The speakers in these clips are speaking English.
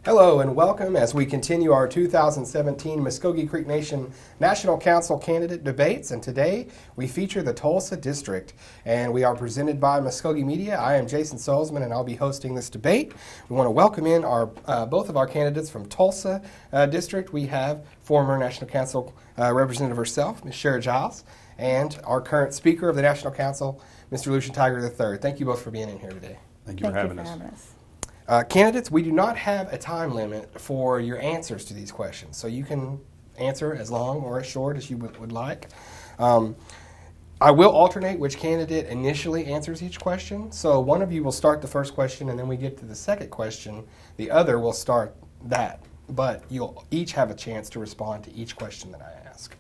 Hello and welcome as we continue our 2017 Mvskoke Creek Nation National Council candidate debates, and today we feature the Tulsa District, and we are presented by Mvskoke Media. I am Jason Salzman and I'll be hosting this debate. We want to welcome in our both of our candidates from Tulsa District. We have former National Council Representative herself, Ms. Cherrah Giles, and our current Speaker of the National Council, Mr. Lucian III. Thank you both for being in here today. Thank you for having us. Candidates, we do not have a time limit for your answers to these questions, so you can answer as long or as short as you would like. I will alternate which candidate initially answers each question, so one of you will start the first question, and then we get to the second question, the other will start that, but you'll each have a chance to respond to each question that I ask.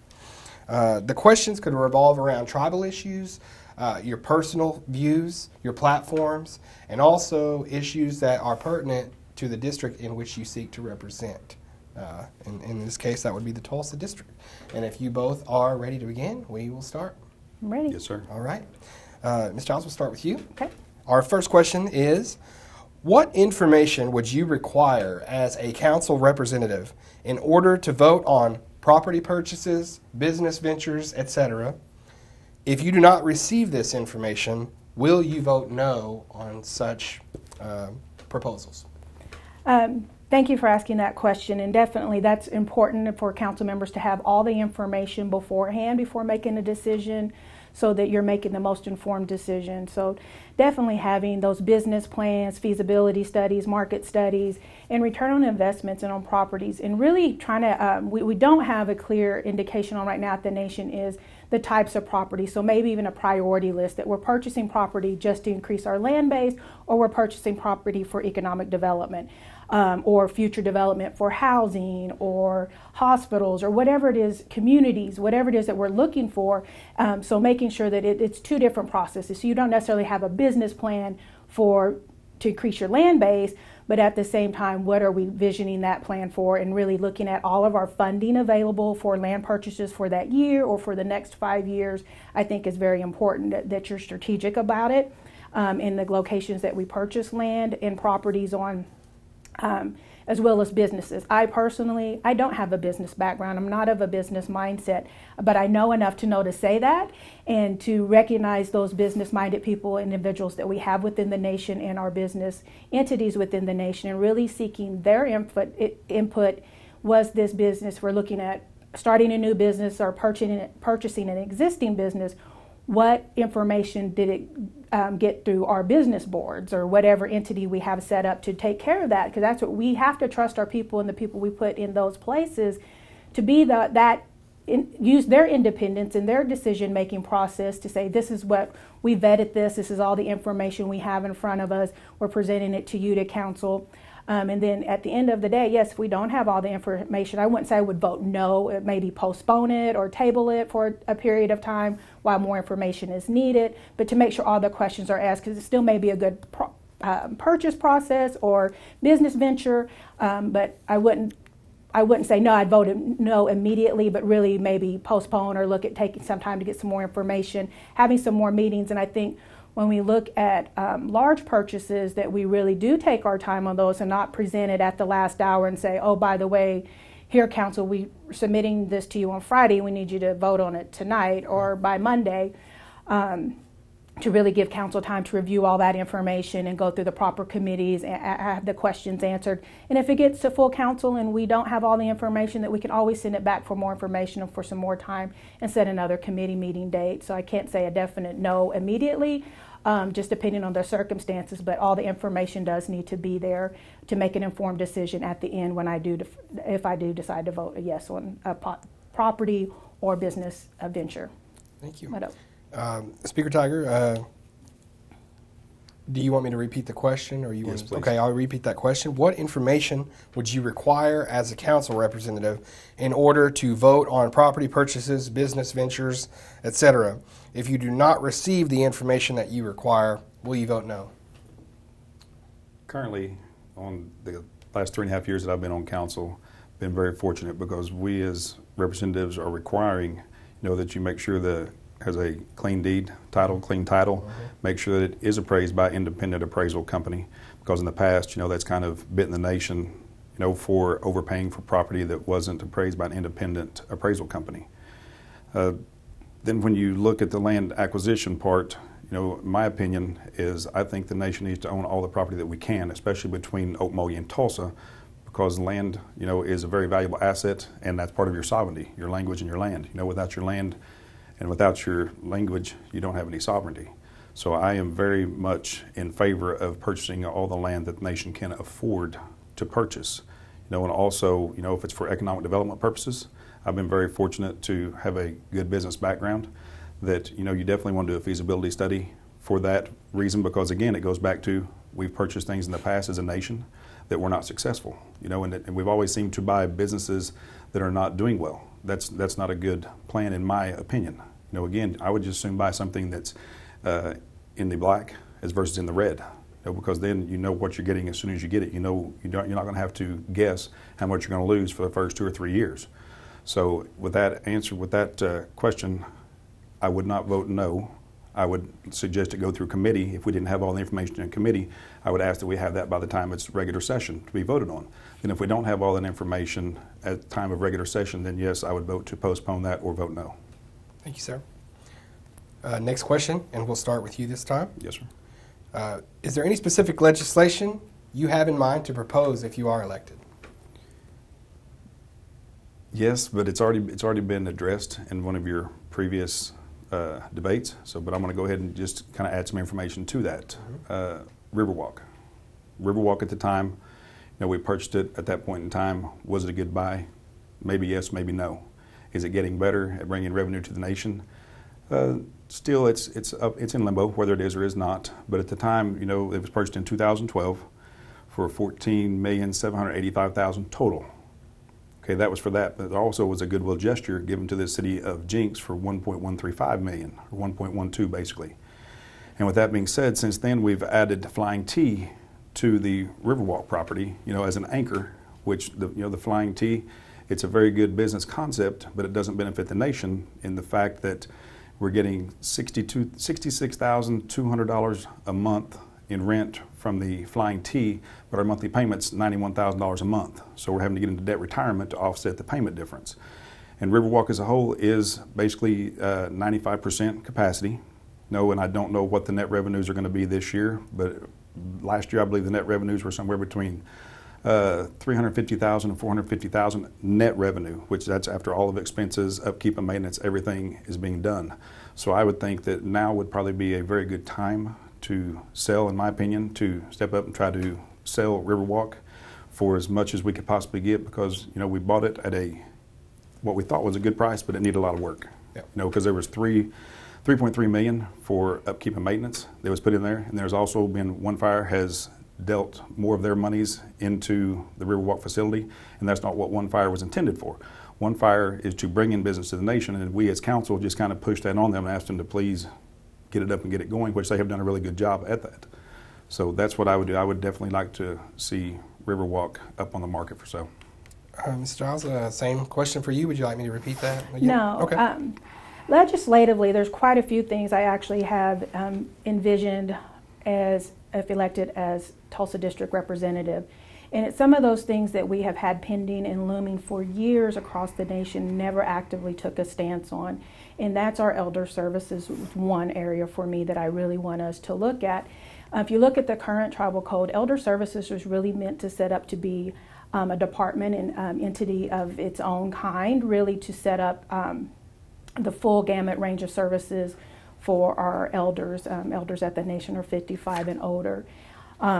The questions could revolve around tribal issues, your personal views, your platforms, and also issues that are pertinent to the district in which you seek to represent. In this case, that would be the Tulsa District. And if you both are ready to begin, we will start. I'm ready. Yes, sir. All right. Ms. Giles, we'll start with you. Okay. Our first question is, what information would you require as a council representative in order to vote on property purchases, business ventures, etc.? If you do not receive this information, will you vote no on such proposals? Thank you for asking that question, and definitely that's important for council members to have all the information beforehand before making a decision so that you're making the most informed decision. So definitely having those business plans, feasibility studies, market studies, and return on investments and on properties, and really trying to, we don't have a clear indication on right now at the nation is the types of property. So maybe even a priority list that we're purchasing property just to increase our land base, or we're purchasing property for economic development. Or future development for housing or hospitals or whatever it is, communities, whatever it is that we're looking for. So making sure that it's two different processes. So you don't necessarily have a business plan to increase your land base, but at the same time, what are we visioning that plan for, and really looking at all of our funding available for land purchases for that year or for the next 5 years. I think is very important that you're strategic about it in the locations that we purchase land and properties on. As well as businesses. I don't have a business background. I'm not of a business mindset, but I know enough to know to say that and to recognize those business-minded people, individuals that we have within the nation and our business entities within the nation, and really seeking their input. Was this business we're looking at starting a new business or purchasing an existing business? What information did it get through our business boards or whatever entity we have set up to take care of that? Because that's what we have to trust our people and the people we put in those places to be use their independence in their decision-making process to say, this is what we vetted this is all the information we have in front of us, we're presenting it to you, to council. And then at the end of the day, yes, if we don't have all the information, I wouldn't say I would vote no, maybe postpone it or table it for a period of time while more information is needed, but to make sure all the questions are asked, because it still may be a good purchase process or business venture, but I wouldn't say no, I'd vote no immediately, but really maybe postpone or look at taking some time to get some more information, having some more meetings. And I think when we look at large purchases, that we really do take our time on those and not present it at the last hour and say, oh, by the way, here, council, we're submitting this to you on Friday, we need you to vote on it tonight or by Monday, to really give council time to review all that information and go through the proper committees and have the questions answered. And if it gets to full council and we don't have all the information, that we can always send it back for more information and for some more time and set another committee meeting date. So I can't say a definite no immediately, just depending on their circumstances, but all the information does need to be there to make an informed decision at the end when if I do decide to vote a yes on a property or business venture. Thank you. Speaker Tiger, do you want me to repeat the question, or Yes, please. Okay, I'll repeat that question. What information would you require as a council representative in order to vote on property purchases, business ventures, etc.? If you do not receive the information that you require, will you vote no? Currently, on the last 3.5 years that I've been on council, been very fortunate because we as representatives are requiring, that you make sure that has a clean deed title, clean title, make sure that it is appraised by an independent appraisal company, because in the past, that's kind of bitten the nation, for overpaying for property that wasn't appraised by an independent appraisal company. Then when you look at the land acquisition part, my opinion is I think the nation needs to own all the property that we can, especially between Okmulgee and Tulsa, because land, is a very valuable asset, and that's part of your sovereignty, your language and your land. Without your land and without your language, you don't have any sovereignty. So I am very much in favor of purchasing all the land that the nation can afford to purchase. And also, if it's for economic development purposes, I've been very fortunate to have a good business background that, you definitely want to do a feasibility study for that reason, because again, it goes back to we've purchased things in the past as a nation that were not successful, and we've always seemed to buy businesses that are not doing well. That's not a good plan in my opinion. Again, I would just soon buy something that's in the black as versus in the red. Because then you know what you're getting as soon as you get it. You're not going to have to guess how much you're going to lose for the first 2 or 3 years. So with that answer, with that question, I would not vote no. I would suggest it go through committee. If we didn't have all the information in committee, I would ask that we have that by the time it's regular session to be voted on. And if we don't have all that information at the time of regular session, then yes, I would vote to postpone that or vote no. Thank you, sir. Next question, and we'll start with you this time. Yes, sir. Is there any specific legislation you have in mind to propose if you are elected? Yes, but it's already been addressed in one of your previous debates. But I'm going to go ahead and just kind of add some information to that. Riverwalk. Riverwalk at the time, we purchased it at that point in time. Was it a good buy? Maybe yes, maybe no. Is it getting better at bringing revenue to the nation? Still, it's in limbo whether it is or is not. But at the time, it was purchased in 2012 for $14,785,000 total. Okay, that was for that. But there also was a goodwill gesture given to the city of Jinx for $1.135 million, or 1.12 basically. And with that being said, since then we've added Flying T to the Riverwalk property, as an anchor, which the Flying T, it's a very good business concept, but it doesn't benefit the nation in the fact that we're getting $66,200 a month in rent from the Flying T, but our monthly payment's $91,000 a month. So we're having to get into debt retirement to offset the payment difference. And Riverwalk as a whole is basically 95% capacity. And I don't know what the net revenues are going to be this year, but last year I believe the net revenues were somewhere between $350,000 and $450,000 net revenue, which that's after all of expenses, upkeep and maintenance, everything is being done. So I would think that now would probably be a very good time to sell, in my opinion, to step up and try to sell Riverwalk for as much as we could possibly get, because we bought it at what we thought was a good price, but it needed a lot of work. Yep. Because there was $3.3 million for upkeep and maintenance that was put in there, and there's also been one fire has dealt more of their monies into the Riverwalk facility, and that's not what One Fire was intended for. One Fire is to bring in business to the nation, and we as council just kind of pushed that on them and asked them to please get it up and get it going, which they have done a really good job at that. So that's what I would do. I would definitely like to see Riverwalk up on the market for sale. Ms. Giles, same question for you. Would you like me to repeat that again? No. Okay. Legislatively, there's quite a few things I actually have envisioned as if elected as Tulsa District Representative. And it's some of those things that we have had pending and looming for years across the nation, never actively took a stance on. And that's our elder services, one area for me that I really want us to look at. If you look at the current tribal code, elder services was really meant to set up to be a department and entity of its own kind, really to set up the full gamut range of services for our elders. Elders at the nation are 55 and older.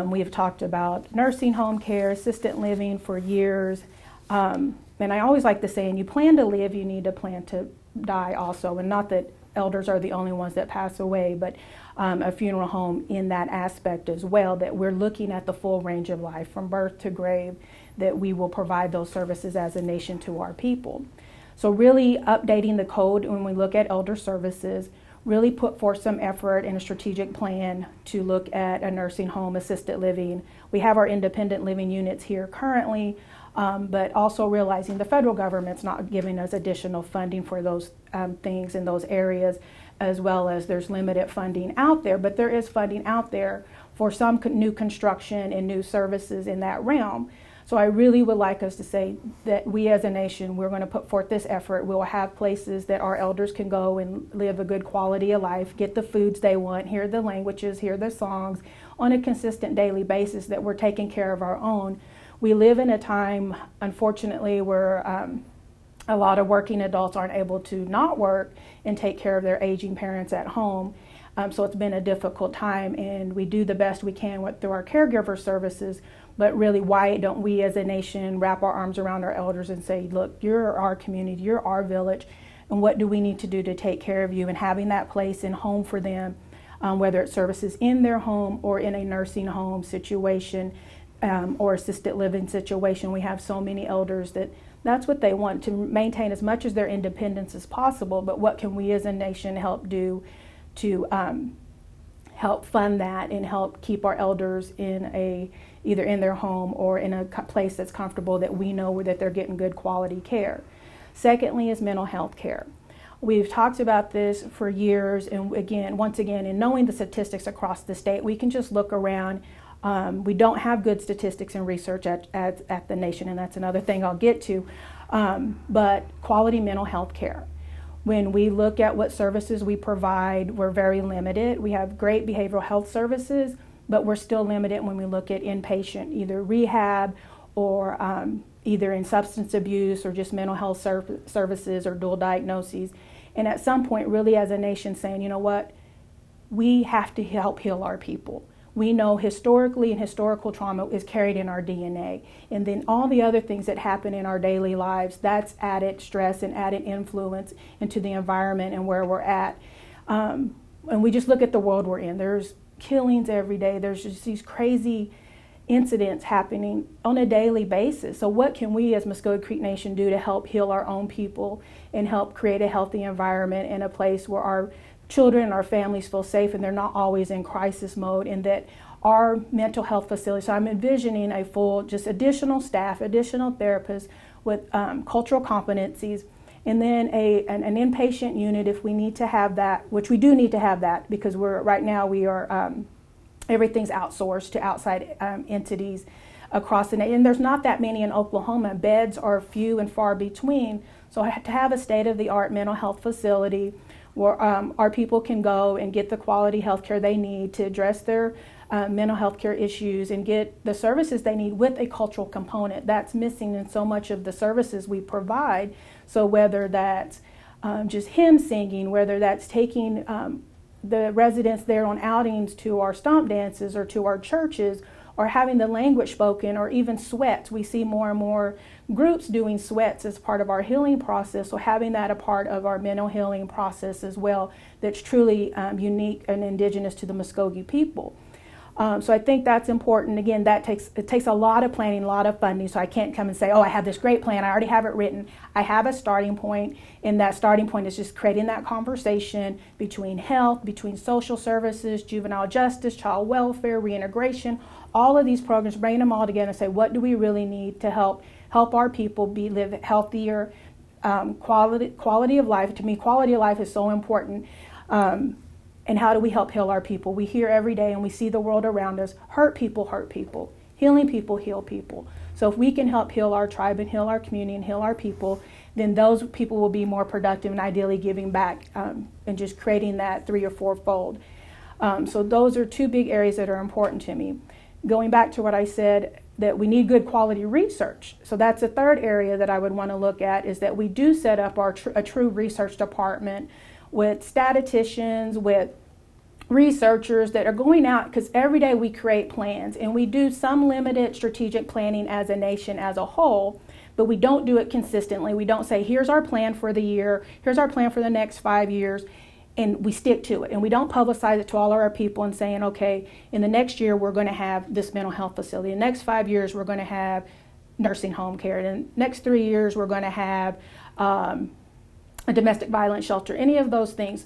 We have talked about nursing home care, assisted living for years. And I always like the saying, you plan to live, you need to plan to die also. And not that elders are the only ones that pass away, but a funeral home in that aspect as well, that we're looking at the full range of life from birth to grave, that we will provide those services as a nation to our people. So really updating the code when we look at elder services, really put forth some effort and a strategic plan to look at a nursing home, assisted living. We have our independent living units here currently, but also realizing the federal government's not giving us additional funding for those things in those areas, as well as there's limited funding out there, but there is funding out there for some new construction and new services in that realm. So I really would like us to say that we as a nation, we're going to put forth this effort. We'll have places that our elders can go and live a good quality of life, get the foods they want, hear the languages, hear the songs on a consistent daily basis, that we're taking care of our own. We live in a time, unfortunately, where a lot of working adults aren't able to not work and take care of their aging parents at home. So it's been a difficult time, and we do the best we can through our caregiver services. But really, why don't we as a nation wrap our arms around our elders and say, look, you're our community, you're our village, and what do we need to do to take care of you? And having that place and home for them, whether it's services in their home or in a nursing home situation or assisted living situation. We have so many elders that's what they want, to maintain as much as their independence as possible. But what can we as a nation help do to help fund that and help keep our elders either in their home or in a place that's comfortable, that we know that they're getting good quality care. Secondly is mental health care. We've talked about this for years, and once again, in knowing the statistics across the state, we can just look around. We don't have good statistics and research at the nation, and that's another thing I'll get to, but quality mental health care. When we look at what services we provide, we're very limited. We have great behavioral health services, but we're still limited when we look at inpatient, either rehab or either in substance abuse or just mental health services or dual diagnoses. And at some point, really as a nation, saying, you know what, we have to help heal our people. We know historically and historical trauma is carried in our DNA. And then all the other things that happen in our daily lives, that's added stress and added influence into the environment and where we're at. And we just look at the world we're in. There's killings every day. There's just these crazy incidents happening on a daily basis. So what can we as Mvskoke Creek Nation do to help heal our own people and help create a healthy environment and a place where our children and our families feel safe and they're not always in crisis mode, and that our mental health facility, so I'm envisioning a full, just additional staff, additional therapists with cultural competencies, and then an inpatient unit if we need to have that, which we do need to have that because right now we are, everything's outsourced to outside entities across the nation. And there's not that many in Oklahoma. Beds are few and far between. So to have a state-of-the-art mental health facility where our people can go and get the quality health care they need to address their mental health care issues and get the services they need with a cultural component. That's missing in so much of the services we provide. So whether that's just hymn singing, whether that's taking the residents there on outings to our stomp dances or to our churches, or having the language spoken, or even sweats. We see more and more groups doing sweats as part of our healing process, so having that a part of our mental healing process as well, that's truly unique and indigenous to the Mvskoke people. So I think that's important. Again, it takes a lot of planning, a lot of funding, so I can't come and say, oh, I have this great plan, I already have it written. I have a starting point, and that starting point is just creating that conversation between health, between social services, juvenile justice, child welfare, reintegration, all of these programs, bringing them all together and say, what do we really need to help our people live healthier, quality of life. To me, quality of life is so important. And how do we help heal our people? We hear every day and we see the world around us, hurt people, healing people, heal people. So if we can help heal our tribe and heal our community and heal our people, then those people will be more productive and ideally giving back and just creating that 3- or 4-fold. So those are two big areas that are important to me. Going back to what I said, that we need good quality research. So that's a third area that I would want to look at, is that we do set up a true research department with statisticians, with researchers that are going out, because every day we create plans and we do some limited strategic planning as a nation as a whole, but we don't do it consistently. We don't say, here's our plan for the year, here's our plan for the next 5 years, and we stick to it. And we don't publicize it to all of our people and saying, okay, in the next year we're going to have this mental health facility. In the next 5 years we're going to have nursing home care. In the next 3 years we're going to have a domestic violence shelter, any of those things.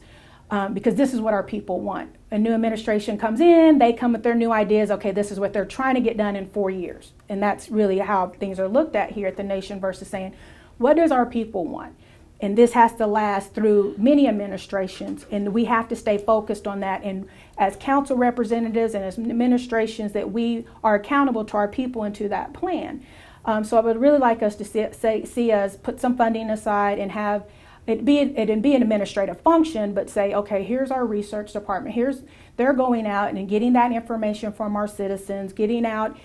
Because this is what our people want. A new administration comes in, they come with their new ideas. Okay, this is what they're trying to get done in 4 years. And that's really how things are looked at here at the nation, versus saying, what does our people want? And this has to last through many administrations, and we have to stay focused on that. And as council representatives and as administrations, that we are accountable to our people and to that plan. So I would really like us to see us put some funding aside and have it be an administrative function, but say, okay, here's our research department. They're going out and getting that information from our citizens, getting out,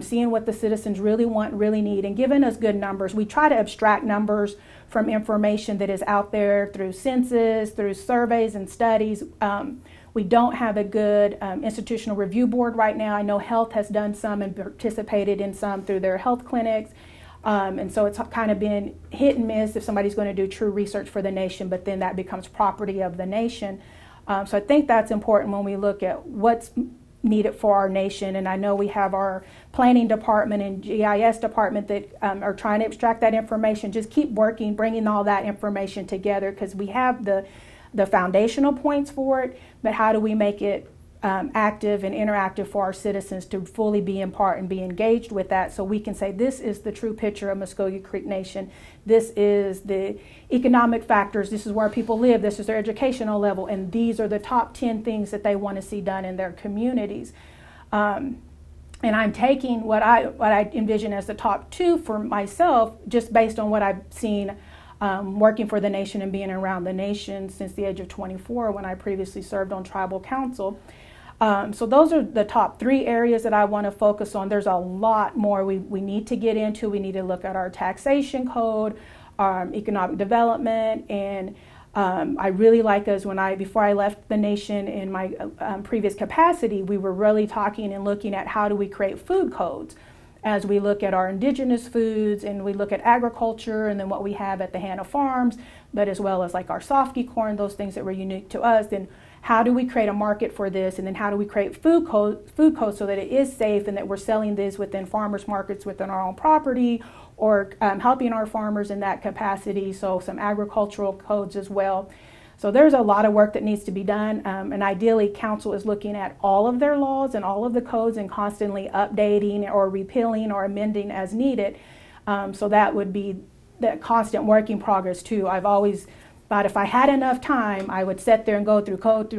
seeing what the citizens really want, really need, and giving us good numbers. We try to abstract numbers from information that is out there through census, through surveys and studies. We don't have a good institutional review board right now. I know Health has done some and participated in some through their health clinics. And so it's kind of been hit and miss if somebody's going to do true research for the nation, but then that becomes property of the nation. So I think that's important when we look at what's needed for our nation. And I know we have our planning department and GIS department that are trying to extract that information. Just keep working, bringing all that information together, because we have the foundational points for it, but how do we make it active and interactive for our citizens to fully be in part and be engaged with that, so we can say this is the true picture of Mvskoke Creek Nation. This is the economic factors. This is where people live. This is their educational level. And these are the top 10 things that they want to see done in their communities. And I'm taking what I envision as the top 2 for myself, just based on what I've seen working for the nation and being around the nation since the age of 24 when I previously served on tribal council. So those are the top 3 areas that I want to focus on. There's a lot more we need to get into. We need to look at our taxation code, economic development, and I really like us before I left the nation in my previous capacity, we were really talking and looking at how do we create food codes as we look at our indigenous foods and we look at agriculture and then what we have at the Hannah Farms, but as well as like our Sofky corn, those things that were unique to us. Then how do we create a market for this, and then how do we create food codes so that it is safe and that we're selling this within farmers markets within our own property, or helping our farmers in that capacity, so some agricultural codes as well. So there's a lot of work that needs to be done, and ideally council is looking at all of their laws and all of the codes and constantly updating or repealing or amending as needed. So that would be that constant work in progress too. I've always thought if I had enough time, I would sit there and go through code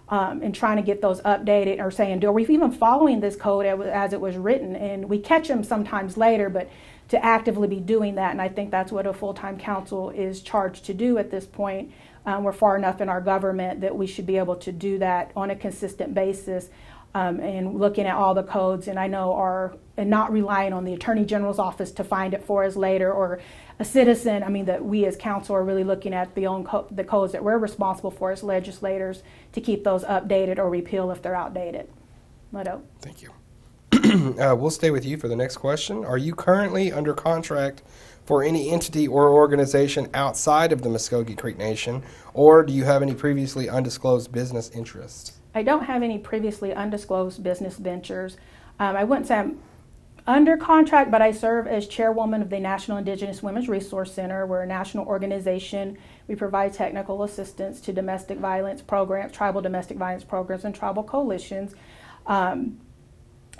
and trying to get those updated, or saying, are we even following this code as it was written? And we catch them sometimes later, but to actively be doing that, and I think that's what a full-time council is charged to do at this point. We're far enough in our government that we should be able to do that on a consistent basis, and looking at all the codes, and I know and not relying on the Attorney General's office to find it for us later, or a citizen. I mean, that we as council are really looking at the codes that we're responsible for as legislators to keep those updated or repeal if they're outdated. Leto. Thank you. We'll stay with you for the next question. Are you currently under contract for any entity or organization outside of the Mvskoke Creek Nation, or do you have any previously undisclosed business interests? I don't have any previously undisclosed business ventures. I wouldn't say I'm under contract, but I serve as chairwoman of the National Indigenous Women's Resource Center. We're a national organization. We provide technical assistance to domestic violence programs, tribal domestic violence programs, and tribal coalitions. So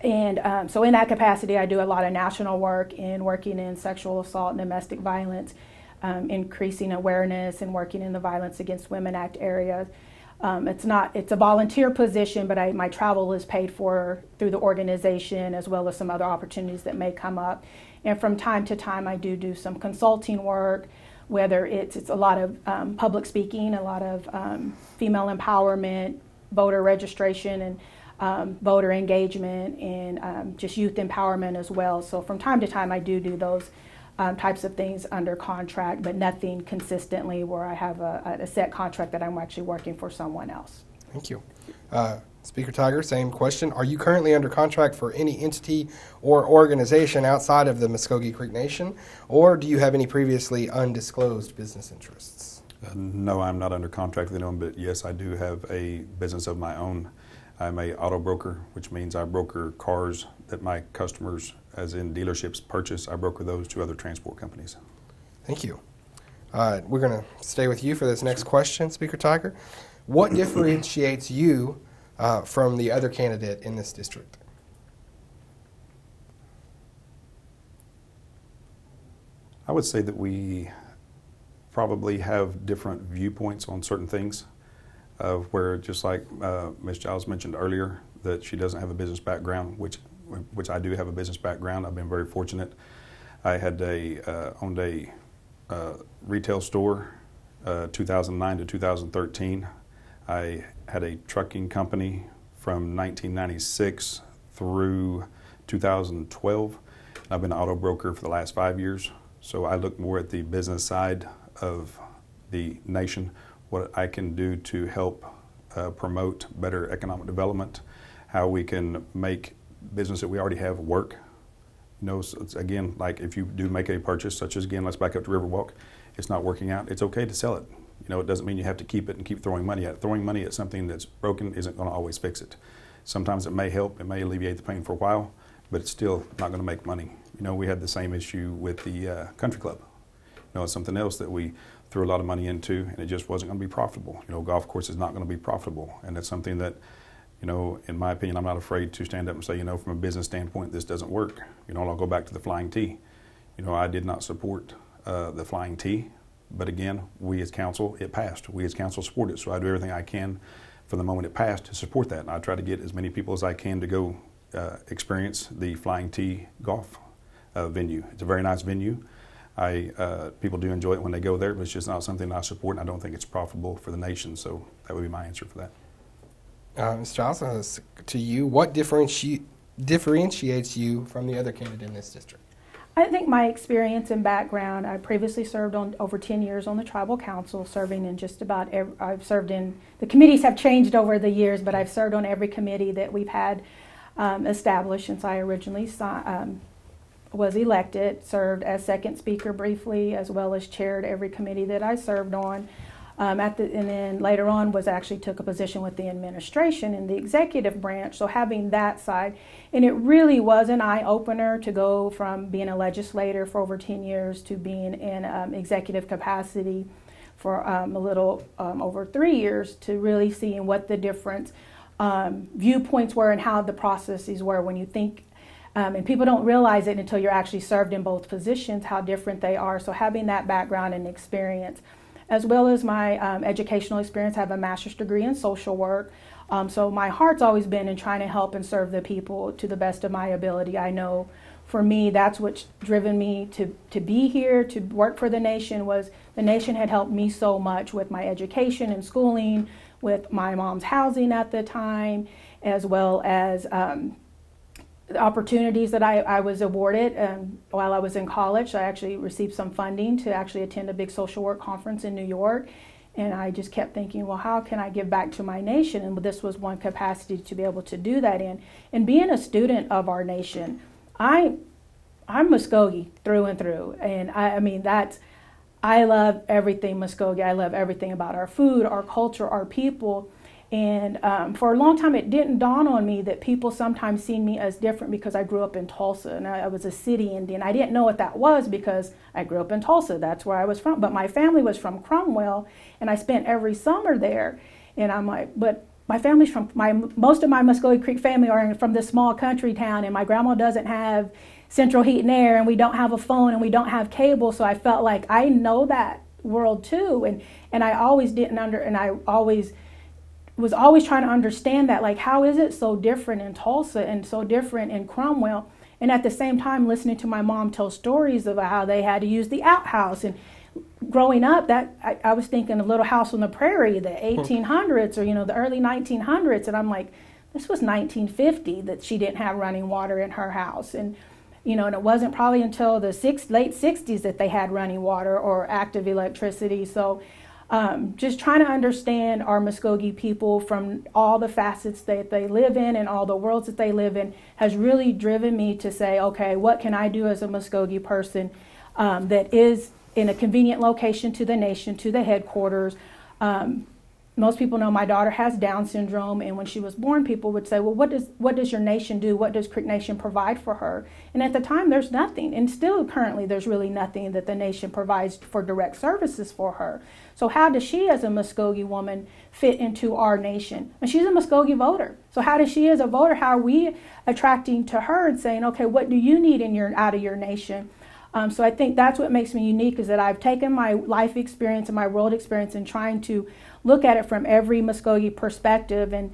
in that capacity, I do a lot of national work in working in sexual assault and domestic violence, increasing awareness and working in the Violence Against Women Act area. It's a volunteer position, but my travel is paid for through the organization, as well as some other opportunities that may come up. And from time to time, I do some consulting work, whether it's a lot of public speaking, a lot of female empowerment, voter registration, and voter engagement, and just youth empowerment as well. So from time to time, I do those types of things under contract, but nothing consistently where I have a set contract that I'm actually working for someone else. Thank you. Speaker Tiger, same question. Are you currently under contract for any entity or organization outside of the Mvskoke Creek Nation, or do you have any previously undisclosed business interests? No, I'm not under contract with anyone, but yes, I do have a business of my own. I'm a auto broker, which means I broker cars that my customers, as in dealerships, purchase. I broker those to other transport companies. Thank you. We're going to stay with you for this next question, Speaker Tiger. What differentiates you from the other candidate in this district? I would say that we probably have different viewpoints on certain things. Where just like Ms. Giles mentioned earlier, that she doesn't have a business background, which which I do have a business background. I've been very fortunate. I had owned a retail store 2009 to 2013. I had a trucking company from 1996 through 2012. I've been an auto broker for the last 5 years. So I look more at the business side of the nation, what I can do to help promote better economic development, how we can make business that we already have work. You know, so it's, again, like if you do make a purchase, such as, again, let's back up to Riverwalk, it's not working out, it's okay to sell it. You know, it doesn't mean you have to keep it and keep throwing money at it. Throwing money at something that's broken isn't going to always fix it. Sometimes it may help, it may alleviate the pain for a while, but it's still not going to make money. You know, we had the same issue with the country club. You know, it's something else that we threw a lot of money into, and it just wasn't going to be profitable. You know, golf course is not going to be profitable, and it's something that, you know, in my opinion, I'm not afraid to stand up and say, you know, from a business standpoint, this doesn't work. You know, and I'll go back to the flying T. You know, I did not support the flying T, but again, we as council, it passed. We as council support it, so I do everything I can from the moment it passed to support that. And I try to get as many people as I can to go experience the flying T golf venue. It's a very nice venue. People do enjoy it when they go there, but it's just not something I support, and I don't think it's profitable for the nation. So that would be my answer for that. Mr. Giles, to you, what differentiates you from the other candidate in this district? I think my experience and background, I previously served on over 10 years on the tribal council, serving in just about I've served in, the committees have changed over the years, but I've served on every committee that we've had established since I originally was elected, served as second speaker briefly, as well as chaired every committee that I served on. And then later on took a position with the administration in the executive branch. So having that side, and it really was an eye-opener to go from being a legislator for over 10 years to being in executive capacity for a little over 3 years, to really seeing what the different viewpoints were and how the processes were when you think. And people don't realize it until you're actually served in both positions, how different they are. So having that background and experience, as well as my educational experience, I have a master's degree in social work. So my heart's always been in trying to help and serve the people to the best of my ability. I know for me, that's what's driven me to be here, to work for the nation, was the nation had helped me so much with my education and schooling, with my mom's housing at the time, as well as the opportunities that I was awarded while I was in college. I actually received some funding to actually attend a big social work conference in New York. And I just kept thinking, well, how can I give back to my nation? And this was one capacity to be able to do that in. And being a student of our nation, I'm Mvskoke through and through. And I love everything Mvskoke. I love everything about our food, our culture, our people. And for a long time, it didn't dawn on me that people sometimes see me as different because I grew up in Tulsa, and I was a city Indian. I didn't know what that was because I grew up in Tulsa. That's where I was from. But my family was from Cromwell, and I spent every summer there. And I'm like, but my family's from, most of my Mvskoke Creek family are from this small country town, and my grandma doesn't have central heat and air, and we don't have a phone, and we don't have cable. So I felt like I know that world too. And I always was always trying to understand that, like, how is it so different in Tulsa and so different in Cromwell? And at the same time, listening to my mom tell stories of how they had to use the outhouse. And growing up, that I was thinking of Little House on the Prairie, the 1800s or, the early 1900s. And I'm like, this was 1950 that she didn't have running water in her house. And, and it wasn't probably until the late 60s that they had running water or active electricity. So just trying to understand our Mvskoke people from all the facets that they live in and all the worlds that they live in has really driven me to say, okay, what can I do as a Mvskoke person that is in a convenient location to the nation, to the headquarters. Most people know my daughter has Down syndrome, and when she was born, people would say, well, what does your nation do? What does Creek Nation provide for her? And at the time, there's nothing. And still currently, there's really nothing that the nation provides for direct services for her. So how does she, as a Mvskoke woman, fit into our nation? And she's a Mvskoke voter. So how does she, as a voter, how are we attracting to her and saying, okay, what do you need out of your nation? So I think that's what makes me unique, is that I've taken my life experience and my world experience and trying to look at it from every Mvskoke perspective. And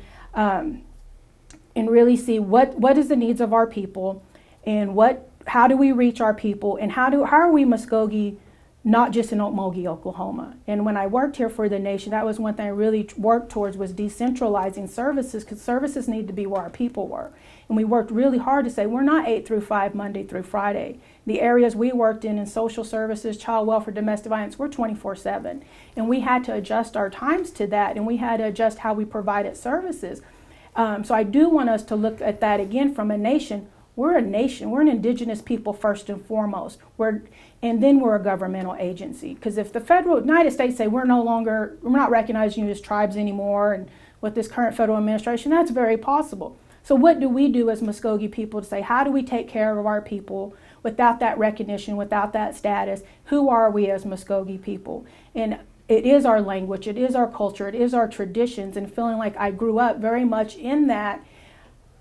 and really see what is the needs of our people, and how do we reach our people, and how are we Mvskoke, not just in Okmulgee, Oklahoma. And when I worked here for the nation, that was one thing I really worked towards, was decentralizing services, because services need to be where our people were. And we worked really hard to say we're not 8 through 5, Monday through Friday. The areas we worked in social services, child welfare, domestic violence, we're 24/7. And we had to adjust our times to that, and we had to adjust how we provided services. So I do want us to look at that again from a nation. We're a nation. We're an indigenous people first and foremost. And then we're a governmental agency. Because if the United States say we're not recognizing you as tribes anymore, and with this current federal administration, that's very possible. So what do we do as Mvskoke people to say, how do we take care of our people without that recognition, without that status? Who are we as Mvskoke people? And it is our language, it is our culture, it is our traditions, and feeling like I grew up very much in that.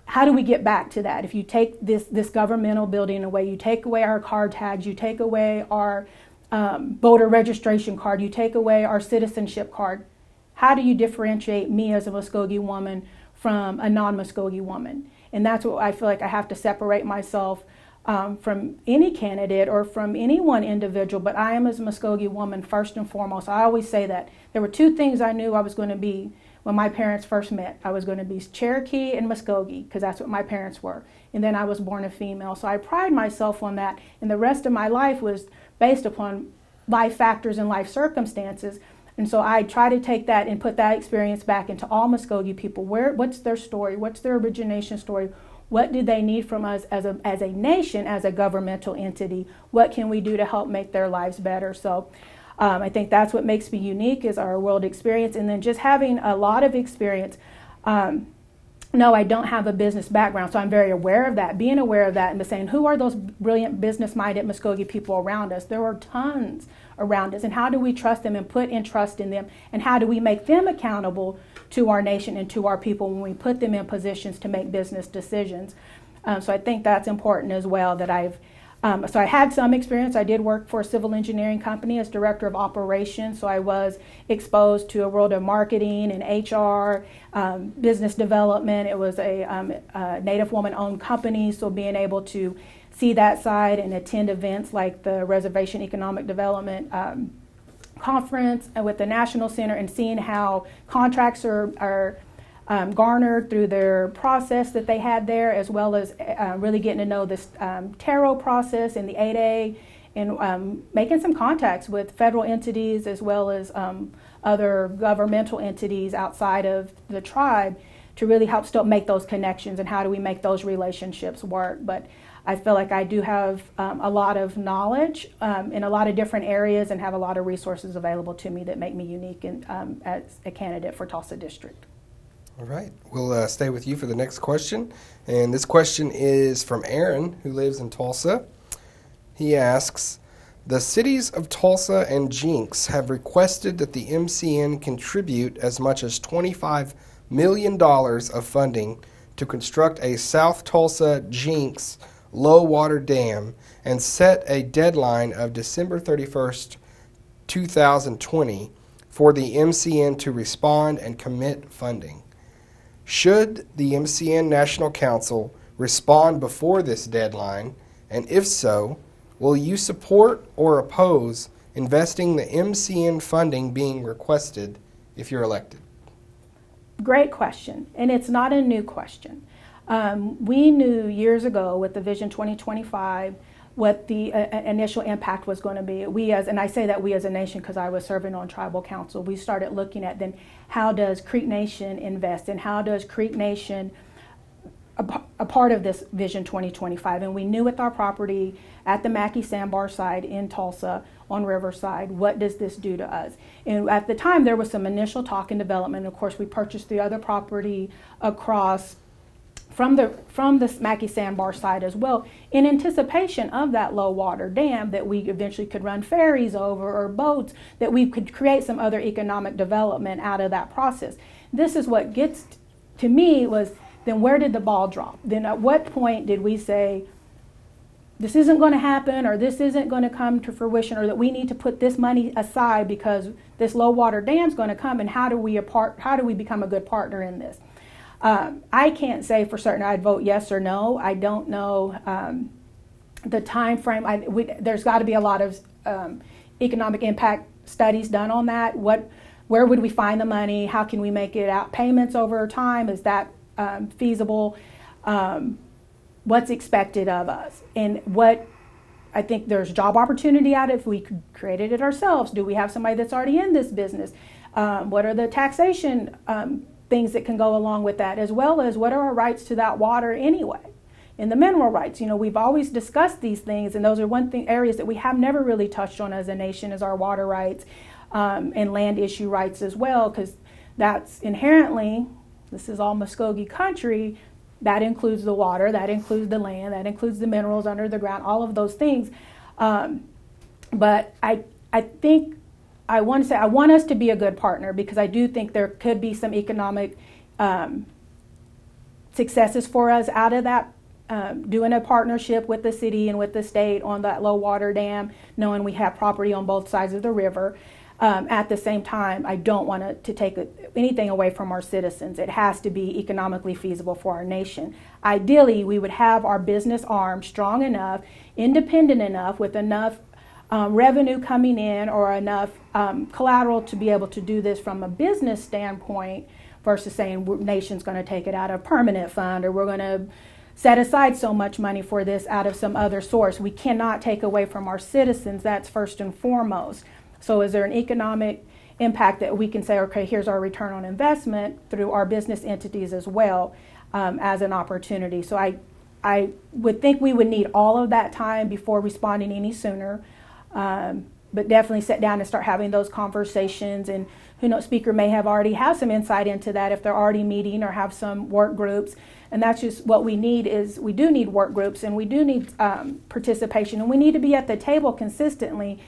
How do we get back to that? If you take this governmental building away, you take away our card tags, you take away our voter registration card, you take away our citizenship card, how do you differentiate me as a Mvskoke woman from a non-Mvskoke woman? And that's what I feel like I have to separate myself from any candidate or from any one individual, but I am as a Mvskoke woman first and foremost. I always say that. There were 2 things I knew I was going to be when my parents first met. I was going to be Cherokee and Mvskoke, because that's what my parents were. And then I was born a female. So I pride myself on that. And the rest of my life was based upon life factors and life circumstances. And so I try to take that and put that experience back into all Mvskoke people. What's their story? What's their origination story? What do they need from us as a nation, as a governmental entity? What can we do to help make their lives better? So I think that's what makes me unique, is our world experience, and then just having a lot of experience. No, I don't have a business background, so I'm very aware of that, being aware of that, and saying, who are those brilliant business-minded Mvskoke people around us? There are tons around us, and how do we trust them and put in trust in them, and how do we make them accountable to our nation and to our people when we put them in positions to make business decisions? So I think that's important as well, that so I had some experience. I did work for a civil engineering company as director of operations, so I was exposed to a world of marketing and HR, business development. It was a Native woman-owned company, so being able to see that side and attend events like the Reservation Economic Development Conference with the National Center, and seeing how contracts are garnered through their process that they had there, as well as really getting to know this Cherrah process and the 8A, and making some contacts with federal entities as well as other governmental entities outside of the tribe to really help still make those connections, and how do we make those relationships work. But I feel like I do have a lot of knowledge in a lot of different areas, and have a lot of resources available to me that make me unique as a candidate for Tulsa District. All right, we'll stay with you for the next question. And this question is from Aaron, who lives in Tulsa. He asks, the cities of Tulsa and Jinx have requested that the MCN contribute as much as $25 million of funding to construct a South Tulsa Jinx low water dam, and set a deadline of December 31st, 2020 for the MCN to respond and commit funding. Should the MCN National Council respond before this deadline, and if so, will you support or oppose investing the MCN funding being requested if you're elected? Great question, and it's not a new question. We knew years ago with the Vision 2025 what the initial impact was going to be. And I say that we as a nation because I was serving on tribal council, we started looking at then how does Creek Nation invest, and how does Creek Nation a part of this Vision 2025. And we knew with our property at the Mackey Sandbar side in Tulsa on Riverside, what does this do to us? And at the time there was some initial talk and development. Of course, we purchased the other property across from the Mackey Sandbar side as well, in anticipation of that low water dam that we eventually could run ferries over, or boats, that we could create some other economic development out of that process. This is what gets to me was, then where did the ball drop? Then at what point did we say, this isn't going to happen, or this isn't going to come to fruition, or that we need to put this money aside because this low water dam is going to come, and how do we become a good partner in this? I can't say for certain I'd vote yes or no. I don't know the time frame. There's got to be a lot of economic impact studies done on that. Where would we find the money? How can we make it out payments over time? Is that feasible? What's expected of us? And I think there's job opportunity out if we created it ourselves. Do we have somebody that's already in this business? What are the taxation things that can go along with that, as well as what are our rights to that water anyway? And the mineral rights, we've always discussed these things, and those are areas that we have never really touched on as a nation, is our water rights and land issue rights as well, because that's inherently, this is all Mvskoke country. That includes the water, that includes the land, that includes the minerals under the ground, all of those things. But I think I want to say I want us to be a good partner, because I do think there could be some economic successes for us out of that, doing a partnership with the city and with the state on that low water dam, knowing we have property on both sides of the river. At the same time, I don't want to take anything away from our citizens. It has to be economically feasible for our nation. Ideally, we would have our business arm strong enough, independent enough, with enough revenue coming in or enough collateral to be able to do this from a business standpoint, versus saying nation's going to take it out of permanent fund, or we're going to set aside so much money for this out of some other source. We cannot take away from our citizens. That's first and foremost. So is there an economic impact that we can say, okay, here's our return on investment through our business entities as well, as an opportunity? So I would think we would need all of that time before responding any sooner. But definitely sit down and start having those conversations, and who knows, speaker may have some insight into that if they're already meeting or have some work groups. And that's just what we need. Is we do need work groups, and we do need participation, and we need to be at the table consistently.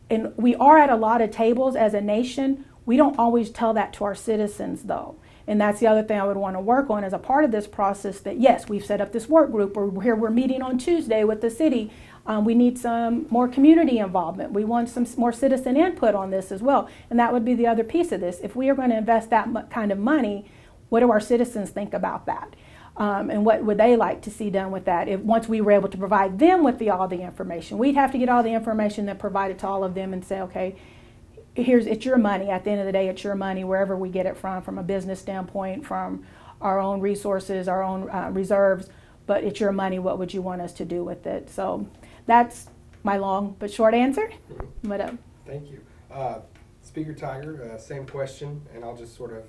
And we are at a lot of tables as a nation. We don't always tell that to our citizens, though. And that's the other thing I would want to work on as a part of this process, that yes, we've set up this work group, or we're meeting on Tuesday with the city. We need some more community involvement. We want some more citizen input on this as well. And that would be the other piece of this. If we are going to invest that kind of money, what do our citizens think about that? And what would they like to see done with that? Once we were able to provide them with all the information, we'd have to get all the information then provided to all of them and say, okay, it's your money. At the end of the day, it's your money, wherever we get it from a business standpoint, from our own resources, our own reserves, but it's your money. What would you want us to do with it? So that's my long but short answer. But, thank you. Speaker Tiger, same question, and I'll just sort of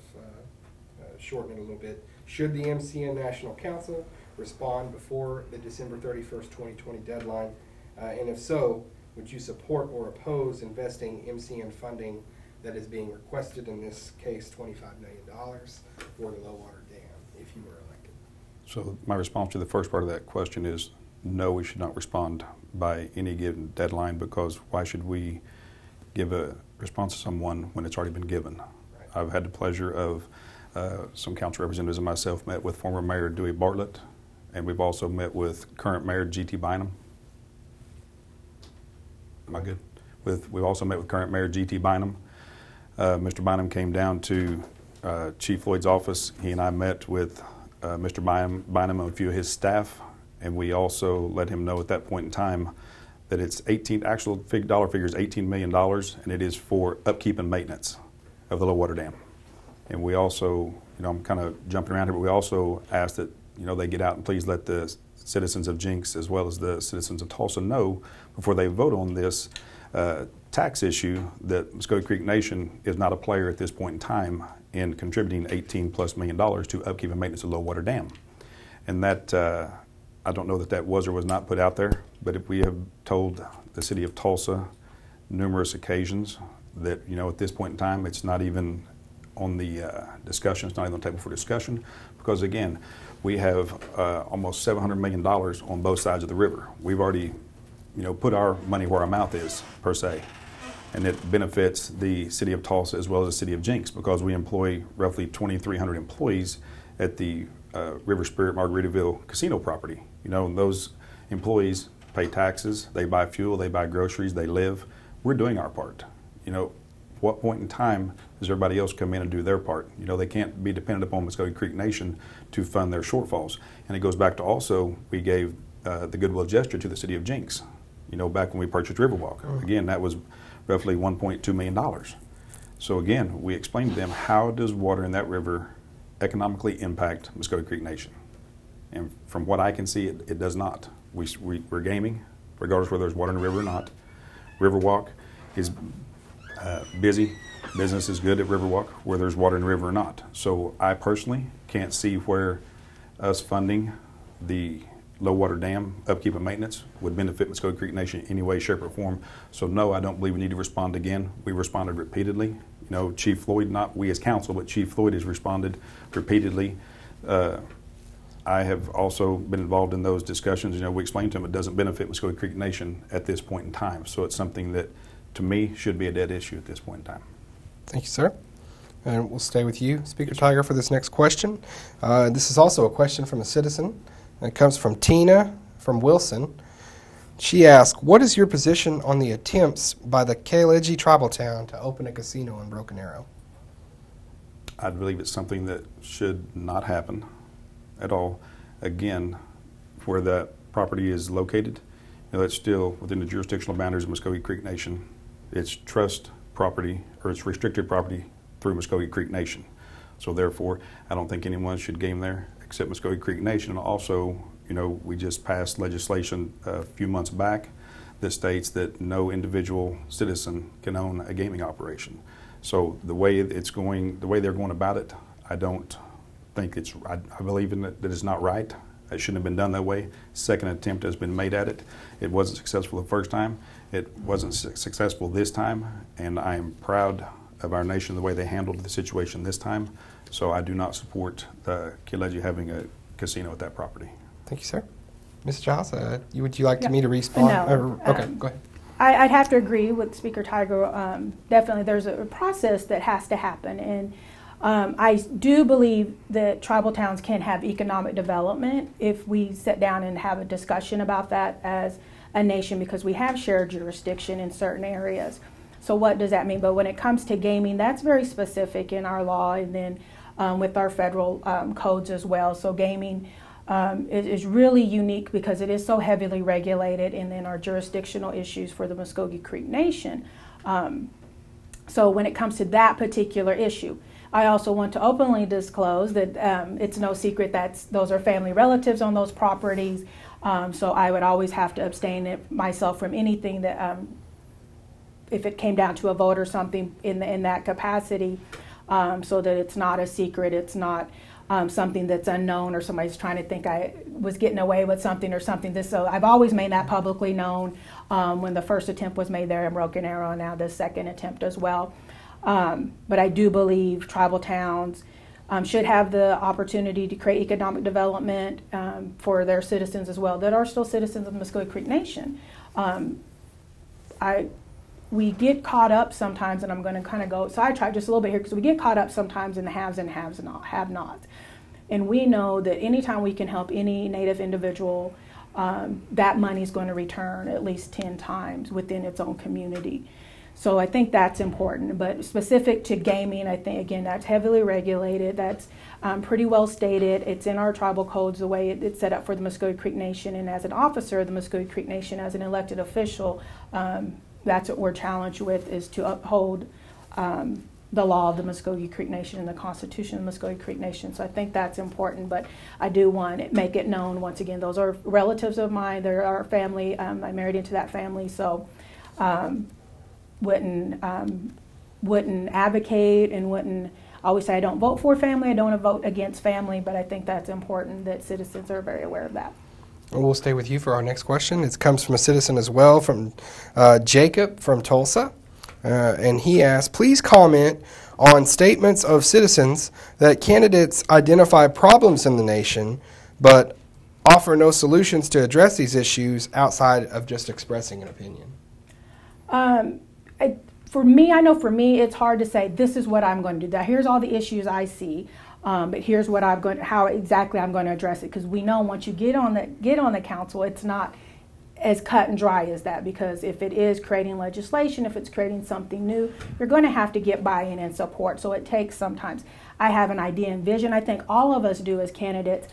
shorten it a little bit. Should the MCN National Council respond before the December 31st, 2020 deadline? And if so, would you support or oppose investing MCN funding that is being requested, in this case $25 million, for the low water dam, if you were elected? So my response to the first part of that question is no, we should not respond by any given deadline, because why should we give a response to someone when it's already been given? Right. I've had the pleasure of some council representatives and myself met with former Mayor Dewey Bartlett, and we've also met with current Mayor G.T. Bynum. Am I good? We've also met with current Mayor G.T. Bynum. Mr. Bynum came down to Chief Floyd's office. He and I met with Mr. Bynum and a few of his staff, and we also let him know at that point in time that it's actual dollar figure is $18 million, and it is for upkeep and maintenance of the low water dam. And we also, I'm kind of jumping around here, but we also asked that, they get out and please let the citizens of Jinx as well as the citizens of Tulsa know before they vote on this tax issue that Mvskoke Creek Nation is not a player at this point in time in contributing $18+ million to upkeep and maintenance of low water dam. And that, I don't know that was or was not put out there, but if we have told the city of Tulsa numerous occasions that, at this point in time, it's not even on the discussion, it's not even on the table for discussion, because again, we have almost $700 million on both sides of the river. We've already, put our money where our mouth is, per se, and it benefits the city of Tulsa as well as the city of Jinx, because we employ roughly 2,300 employees at the River Spirit Margaritaville casino property. And those employees pay taxes, they buy fuel, they buy groceries, they live. We're doing our part. what point in time does everybody else come in and do their part? You know, they can't be dependent upon Mvskoke Creek Nation to fund their shortfalls. And it goes back to also, we gave the goodwill gesture to the city of Jinx, you know, back when we purchased Riverwalk. Again, that was roughly $1.2 million. So again, we explained to them, how does water in that river economically impact Mvskoke Creek Nation? And from what I can see, it does not. We're gaming, regardless whether there's water in the river or not. Riverwalk is busy. Business is good at Riverwalk, whether there's water in the river or not. So I personally can't see where us funding the low water dam upkeep and maintenance would benefit Mvskoke Creek Nation in any way, shape, or form. So no, I don't believe we need to respond again. We responded repeatedly. You know, Chief Floyd, not we as council, but Chief Floyd has responded repeatedly. I have also been involved in those discussions. You know, we explained to them it doesn't benefit Mvskoke Creek Nation at this point in time. So it's something that, to me, should be a dead issue at this point in time. Thank you, sir. And we'll stay with you, Speaker Tiger, for this next question. This is also a question from a citizen. It comes from Tina from Wilson. She asks, what is your position on the attempts by the Cherrah tribal town to open a casino in Broken Arrow? I believe it's something that should not happen at all. Again, where that property is located, you know, it's still within the jurisdictional boundaries of Mvskoke Creek Nation. It's trust property, or it's restricted property through Mvskoke Creek Nation. So therefore, I don't think anyone should game there except Mvskoke Creek Nation. And also, you know, we just passed legislation a few months back that states that no individual citizen can own a gaming operation. So the way it's going, the way they're going about it, I don't think it's, I believe in it, that it's not right. It shouldn't have been done that way. Second attempt has been made at it. It wasn't successful the first time. It wasn't successful this time, and I am proud of our nation the way they handled the situation this time. So I do not support the Cherrah having a casino at that property. Thank you, sir. Ms. Giles, would you like me to respond? No. Okay, go ahead. I'd have to agree with Speaker Tiger. Definitely there's a process that has to happen. And I do believe that tribal towns can have economic development if we sit down and have a discussion about that as a nation, because we have shared jurisdiction in certain areas. So what does that mean? But when it comes to gaming, that's very specific in our law, and then with our federal codes as well. So gaming is really unique because it is so heavily regulated, and then our jurisdictional issues for the Mvskoke Creek Nation. So when it comes to that particular issue, I also want to openly disclose that it's no secret that those are family relatives on those properties. So I would always have to abstain myself from anything that, if it came down to a vote or something in that capacity, so that it's not a secret, it's not something that's unknown, or somebody's trying to think I was getting away with something or something. So I've always made that publicly known when the first attempt was made there in Broken Arrow, and now the second attempt as well. But I do believe tribal towns should have the opportunity to create economic development for their citizens as well that are still citizens of the Mvskoke Creek Nation. We get caught up sometimes, and I'm going to kind of go sidetrack just a little bit here, because we get caught up sometimes in the haves and have-nots. And we know that anytime we can help any Native individual, that money is going to return at least 10 times within its own community. So I think that's important. But specific to gaming, I think, again, that's heavily regulated. That's pretty well stated. It's in our tribal codes, the way it's set up for the Mvskoke Creek Nation. And as an officer of the Mvskoke Creek Nation, as an elected official, that's what we're challenged with, is to uphold the law of the Mvskoke Creek Nation and the Constitution of the Mvskoke Creek Nation. So I think that's important, but I do want to make it known, once again, those are relatives of mine. They're our family. I married into that family, so wouldn't advocate and wouldn't always say I don't vote for family, I don't want to vote against family, but I think that's important that citizens are very aware of that. We'll stay with you for our next question. It comes from a citizen as well, from Jacob from Tulsa. And he asks, please comment on statements of citizens that candidates identify problems in the nation, but offer no solutions to address these issues outside of just expressing an opinion. For me, I know for me, it's hard to say, this is what I'm going to do. Now, here's all the issues I see. But here's what how exactly I'm going to address it, because we know once you get on the council, it's not as cut and dry as that, because if it is creating legislation, if it's creating something new, you're going to have to get buy-in and support. So it takes sometimes. I have an idea and vision. I think all of us do as candidates,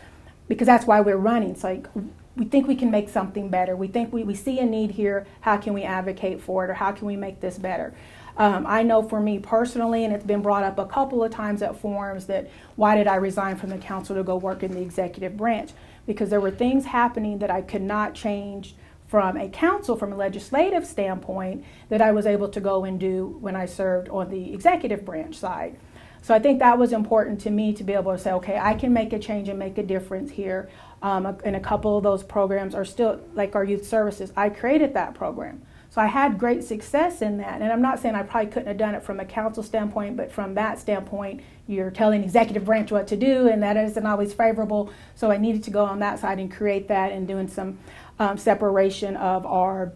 because that's why we're running. It's like we think we can make something better. We think we see a need here. How can we advocate for it, or how can we make this better? I know for me personally, and it's been brought up a couple of times at forums, that why did I resign from the council to go work in the executive branch? Because there were things happening that I could not change from a council, from a legislative standpoint, that I was able to go and do when I served on the executive branch side. So I think that was important to me, to be able to say, okay, I can make a change and make a difference here. And a couple of those programs are still, like our youth services, I created that program. So I had great success in that. And I'm not saying I probably couldn't have done it from a council standpoint, but from that standpoint, you're telling the executive branch what to do, and that isn't always favorable. So I needed to go on that side and create that, and doing some separation of our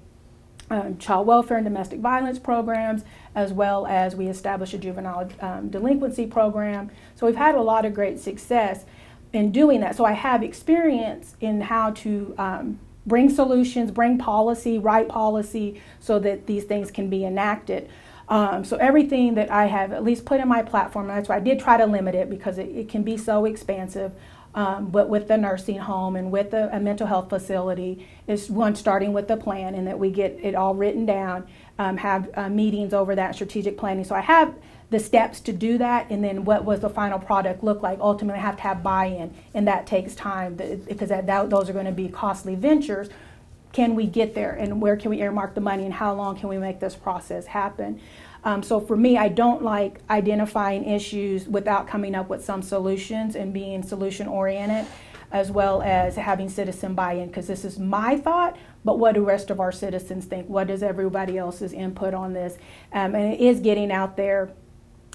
child welfare and domestic violence programs, as well as we established a juvenile delinquency program. So we've had a lot of great success in doing that. So I have experience in how to bring solutions, bring policy, write policy, so that these things can be enacted. So everything that I have at least put in my platform, and that's why I did try to limit it, because it can be so expansive. But with the nursing home and with a mental health facility, is one, starting with the plan, and that we get it all written down, have meetings over that, strategic planning. So I have the steps to do that, and then what was the final product look like. Ultimately, I have to have buy-in, and that takes time, because those are going to be costly ventures. Can we get there, and where can we earmark the money, and how long can we make this process happen? So for me, I don't like identifying issues without coming up with some solutions and being solution-oriented, as well as having citizen buy-in, because this is my thought, but what do the rest of our citizens think? What is everybody else's input on this? And it is getting out there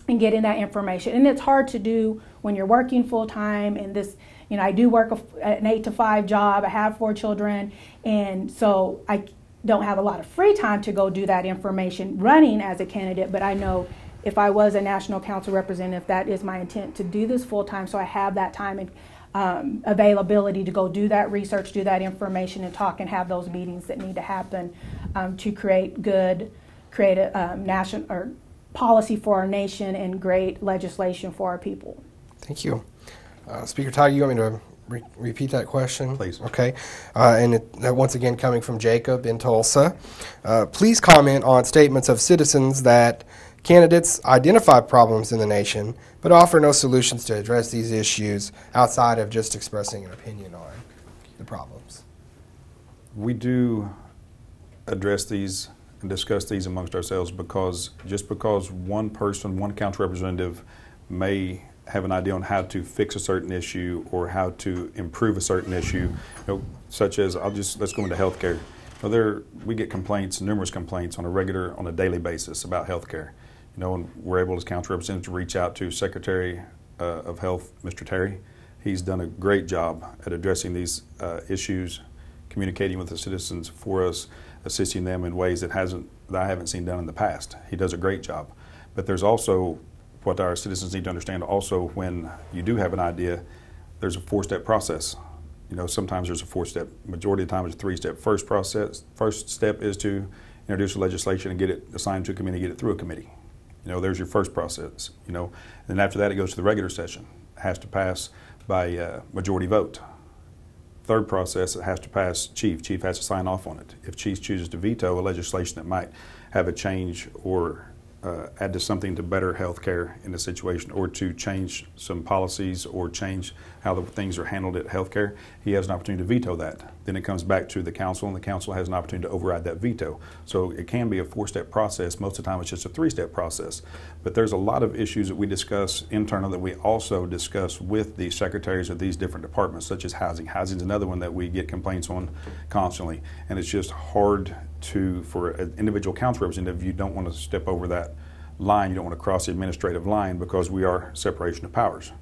and getting that information. And it's hard to do when you're working full-time, and this, you know, I do work an 8-to-5 job. I have 4 children, and so I don't have a lot of free time to go do that information running as a candidate. But I know if I was a national council representative, that is my intent, to do this full-time, so I have that time and availability to go do that research, do that information, and talk and have those meetings that need to happen to create a national or policy for our nation and great legislation for our people. Thank you. Speaker Todd, you want me to repeat that question? Please. Okay. And once again, coming from Jacob in Tulsa. Please comment on statements of citizens that candidates identify problems in the nation, but offer no solutions to address these issues outside of just expressing an opinion on the problems. We do address these and discuss these amongst ourselves, because just because one person, one council representative may have an idea on how to fix a certain issue or how to improve a certain issue, such as, let's go into healthcare. We get complaints, numerous complaints on a daily basis about healthcare. And we're able as council representatives to reach out to Secretary of Health, Mr. Terry. He's done a great job at addressing these issues, communicating with the citizens for us, assisting them in ways that I haven't seen done in the past. He does a great job. But there's also what our citizens need to understand also, when you do have an idea, there's a 4-step process. Sometimes there's a 4-step, majority of the time it's a 3-step. First step is to introduce legislation and get it assigned to a committee, get it through a committee. There's your first process, and then after that it goes to the regular session. It has to pass by majority vote. Third process, it has to pass chief. Chief has to sign off on it. If chief chooses to veto a legislation that might have a change or add to something to better health care in the situation, or to change some policies or change how the things are handled at health care, he has an opportunity to veto that. Then it comes back to the council, and the council has an opportunity to override that veto. So it can be a 4-step process. Most of the time it's just a 3-step process. But there's a lot of issues that we discuss internally that we also discuss with the secretaries of these different departments, such as housing. Housing is another one that we get complaints on constantly. And it's just hard for an individual council representative, you don't want to step over that line. You don't want to cross the administrative line, because we are separation of powers.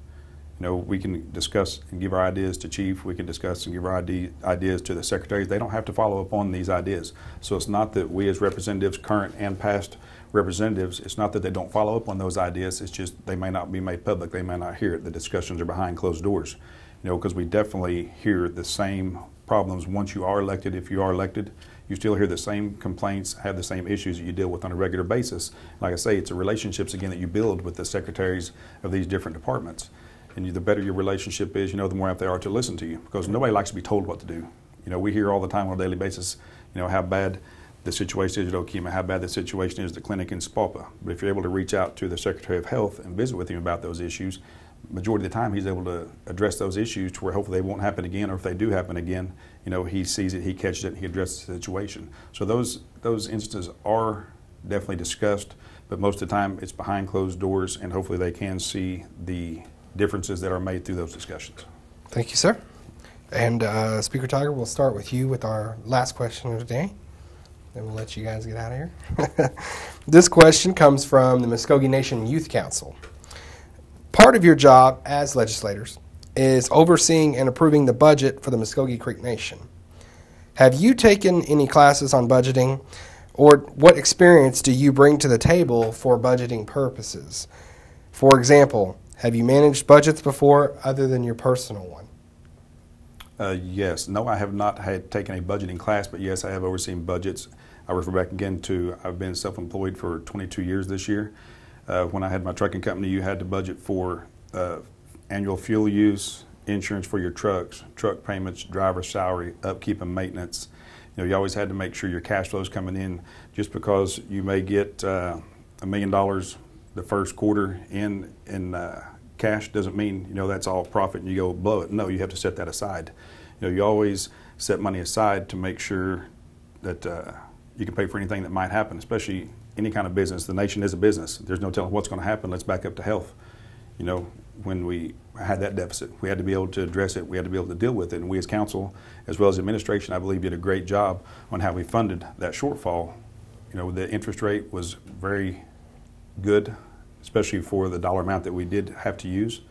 We can discuss and give our ideas to chief. We can discuss and give our ideas to the secretaries. They don't have to follow up on these ideas. So it's not that we as representatives, current and past representatives, it's not that they don't follow up on those ideas. It's just they may not be made public. They may not hear it. The discussions are behind closed doors. Because we definitely hear the same problems once you are elected. If you are elected, you still hear the same complaints, have the same issues that you deal with on a regular basis. Like I say, it's the relationships again that you build with the secretaries of these different departments. And the better your relationship is, the more apt they are to listen to you, because nobody likes to be told what to do. We hear all the time on a daily basis, how bad the situation is at Okemah, how bad the situation is at the clinic in Spalpa. But if you're able to reach out to the Secretary of Health and visit with him about those issues, majority of the time he's able to address those issues to where hopefully they won't happen again, or if they do happen again, he sees it, he catches it, and he addresses the situation. So those instances are definitely discussed, but most of the time it's behind closed doors, and hopefully they can see the differences that are made through those discussions. Thank you, sir. And Speaker Tiger, we'll start with you with our last question of the day. Then we'll let you guys get out of here. This question comes from the Mvskoke Nation Youth Council. Part of your job as legislators is overseeing and approving the budget for the Mvskoke Creek Nation. Have you taken any classes on budgeting, or what experience do you bring to the table for budgeting purposes? For example, have you managed budgets before other than your personal one? Yes. No, I have not taken a budgeting class, but yes, I have overseen budgets. I refer back again to I've been self-employed for 22 years this year. When I had my trucking company, you had to budget for annual fuel use, insurance for your trucks, truck payments, driver salary, upkeep and maintenance. You always had to make sure your cash flow is coming in. Just because you may get $1 million the first quarter in cash doesn't mean that's all profit and you go blow it. No, you have to set that aside. You always set money aside to make sure that you can pay for anything that might happen, especially any kind of business. The nation is a business. There's no telling what's going to happen. Let's back up to health. When we had that deficit, we had to be able to address it. We had to be able to deal with it. And we as council, as well as administration, I believe did a great job on how we funded that shortfall. The interest rate was very good, especially for the dollar amount that we did have to use.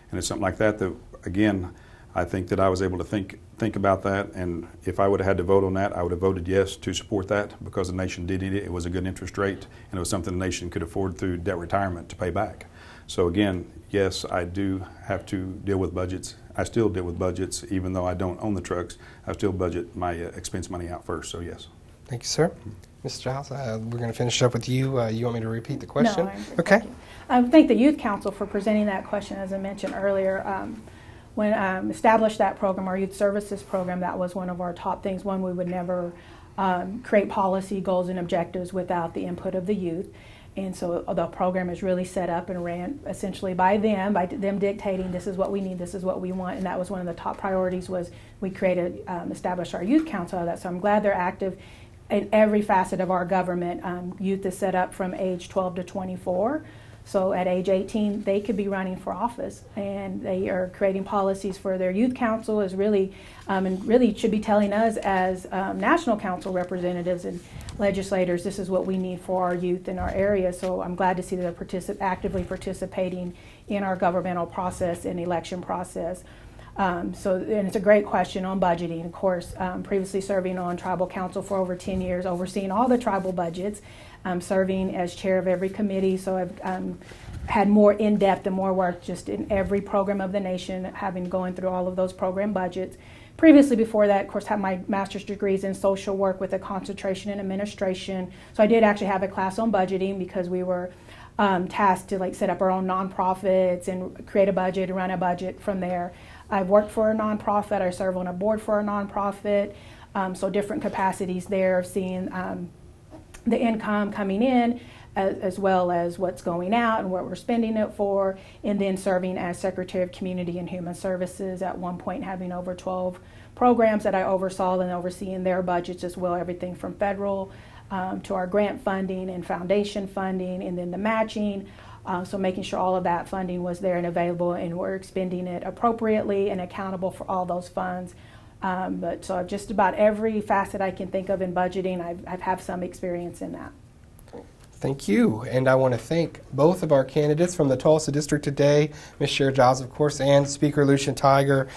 And it's something like that again, I think that I was able to think about that, and if I would have had to vote on that, I would have voted yes to support that, because the nation did need it. It was a good interest rate, and it was something the nation could afford through debt retirement to pay back. So again, yes, I do have to deal with budgets. I still deal with budgets, even though I don't own the trucks. I still budget my expense money out first, so yes. Thank you, sir. Mr. Giles, we're going to finish up with you. You want me to repeat the question? No, okay. I thank the Youth Council for presenting that question. As I mentioned earlier, when established that program, our Youth Services Program, that was one of our top things. One, we would never create policy, goals, and objectives without the input of the youth. And so the program is really set up and ran essentially by them dictating this is what we need, this is what we want. And that was one of the top priorities, was we created, established our Youth Council out of that. So I'm glad they're active in every facet of our government. Youth is set up from age 12 to 24. So at age 18, they could be running for office, and they are creating policies for their youth council. Is really, and really should be telling us as national council representatives and legislators, this is what we need for our youth in our area. So I'm glad to see that they're actively participating in our governmental process and election process. And it's a great question on budgeting. Of course, previously serving on tribal council for over 10 years, overseeing all the tribal budgets. Serving as chair of every committee, so I've had more in-depth and more work just in every program of the nation, having going through all of those program budgets. Previously, before that, of course, had my master's degrees in social work with a concentration in administration. So I did actually have a class on budgeting, because we were tasked to set up our own nonprofits and create a budget and run a budget from there. I've worked for a nonprofit. I serve on a board for a nonprofit, so different capacities there of seeing the income coming in as well as what's going out and what we're spending it for, and then serving as Secretary of Community and Human Services, at one point having over 12 programs that I oversaw and overseeing their budgets as well, everything from federal to our grant funding and foundation funding, and then the matching. So making sure all of that funding was there and available, and we're expending it appropriately and accountable for all those funds. So just about every facet I can think of in budgeting, I've had some experience in that. Thank you. And I want to thank both of our candidates from the Tulsa District today, Ms. Cherrah Giles, of course, and Speaker Lucian Tiger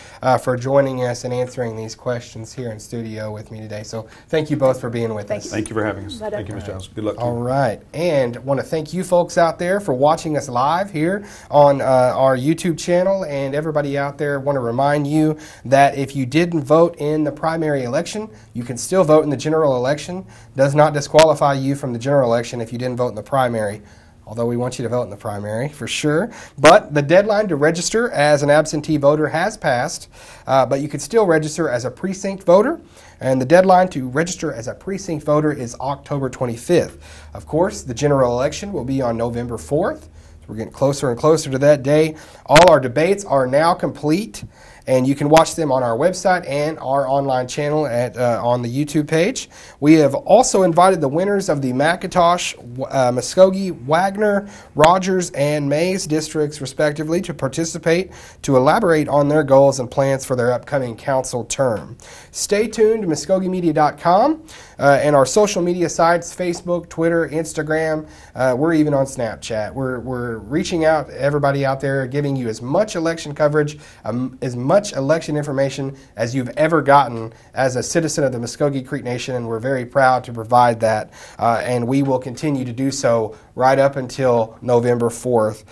for joining us and answering these questions here in studio with me today. So thank you both for being with us. Thank you for having us. Thank you, Ms. Giles. Good luck to you. All right. And I want to thank you folks out there for watching us live here on our YouTube channel. And everybody out there, want to remind you that if you didn't vote in the primary election, you can still vote in the general election. Does not disqualify you from the general election if you didn't vote in the primary, although we want you to vote in the primary for sure. But the deadline to register as an absentee voter has passed, but you can still register as a precinct voter. And the deadline to register as a precinct voter is October 25th. Of course, the general election will be on November 4th. So we're getting closer and closer to that day. All our debates are now complete, and you can watch them on our website and our online channel on the YouTube page. We have also invited the winners of the McIntosh, Mvskoke, Wagner, Rogers, and Mays districts, respectively, to participate to elaborate on their goals and plans for their upcoming council term. Stay tuned to MvskokeMedia.com and our social media sites, Facebook, Twitter, Instagram. We're even on Snapchat. We're reaching out to everybody out there, giving you as much election coverage, as much election information as you've ever gotten as a citizen of the Mvskoke Creek Nation, and we're very proud to provide that, and we will continue to do so right up until November 4th.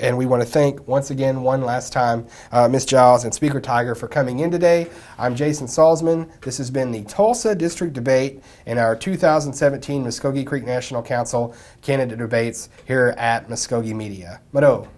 And we want to thank, once again, one last time, Ms. Giles and Speaker Tiger for coming in today. I'm Jason Salzman. This has been the Tulsa District Debate in our 2017 Mvskoke Creek National Council candidate debates here at Mvskoke Media. Mado.